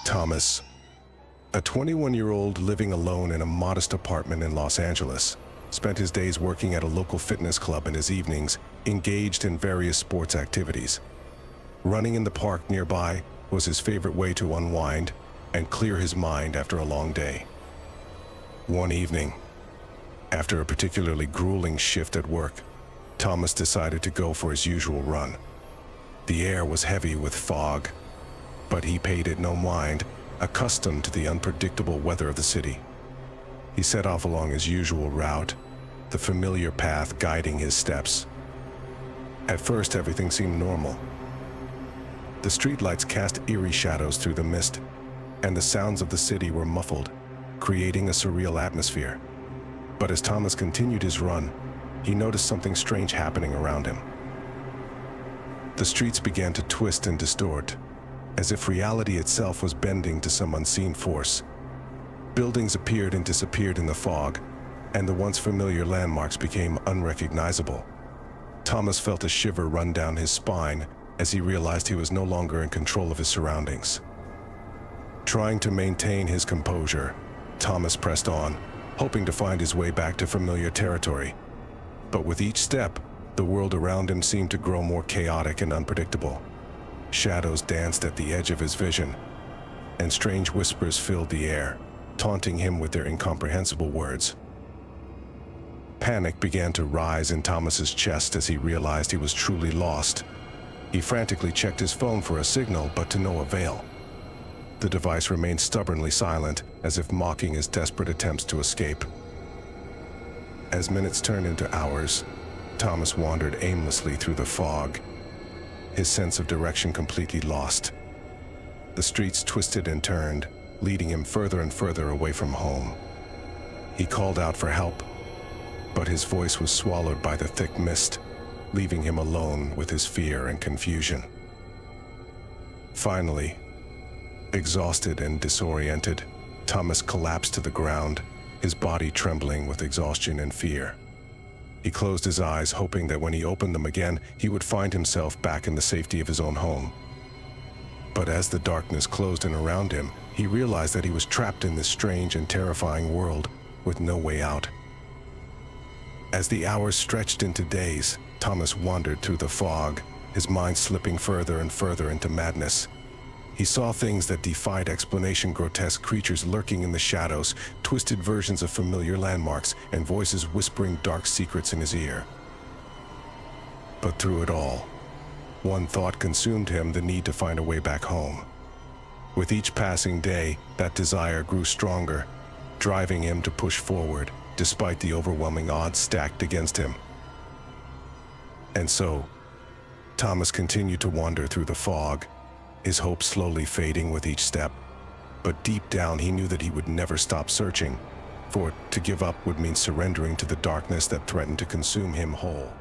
Thomas, a 21-year-old living alone in a modest apartment in Los Angeles, spent his days working at a local fitness club and his evenings engaged in various sports activities. Running in the park nearby was his favorite way to unwind and clear his mind after a long day. One evening, after a particularly grueling shift at work, Thomas decided to go for his usual run. The air was heavy with fog, but he paid it no mind, accustomed to the unpredictable weather of the city. He set off along his usual route, the familiar path guiding his steps. At first, everything seemed normal. The streetlights cast eerie shadows through the mist, and the sounds of the city were muffled, creating a surreal atmosphere. But as Thomas continued his run, he noticed something strange happening around him. The streets began to twist and distort, as if reality itself was bending to some unseen force. Buildings appeared and disappeared in the fog, and the once familiar landmarks became unrecognizable. Thomas felt a shiver run down his spine as he realized he was no longer in control of his surroundings. Trying to maintain his composure, Thomas pressed on, hoping to find his way back to familiar territory. But with each step, the world around him seemed to grow more chaotic and unpredictable. Shadows danced at the edge of his vision, and strange whispers filled the air, taunting him with their incomprehensible words. Panic began to rise in Thomas's chest as he realized he was truly lost. He frantically checked his phone for a signal, but to no avail. The device remained stubbornly silent, as if mocking his desperate attempts to escape. As minutes turned into hours, Thomas wandered aimlessly through the fog, his sense of direction completely lost. The streets twisted and turned, leading him further and further away from home. He called out for help, but his voice was swallowed by the thick mist, leaving him alone with his fear and confusion. Finally, exhausted and disoriented, Thomas collapsed to the ground, his body trembling with exhaustion and fear. He closed his eyes, hoping that when he opened them again, he would find himself back in the safety of his own home. But as the darkness closed in around him, he realized that he was trapped in this strange and terrifying world with no way out. As the hours stretched into days, Thomas wandered through the fog, his mind slipping further and further into madness. He saw things that defied explanation, grotesque creatures lurking in the shadows, twisted versions of familiar landmarks, and voices whispering dark secrets in his ear. But through it all, one thought consumed him: the need to find a way back home. With each passing day, that desire grew stronger, driving him to push forward, despite the overwhelming odds stacked against him. And so, Thomas continued to wander through the fog, his hope slowly fading with each step. But deep down, he knew that he would never stop searching, for to give up would mean surrendering to the darkness that threatened to consume him whole.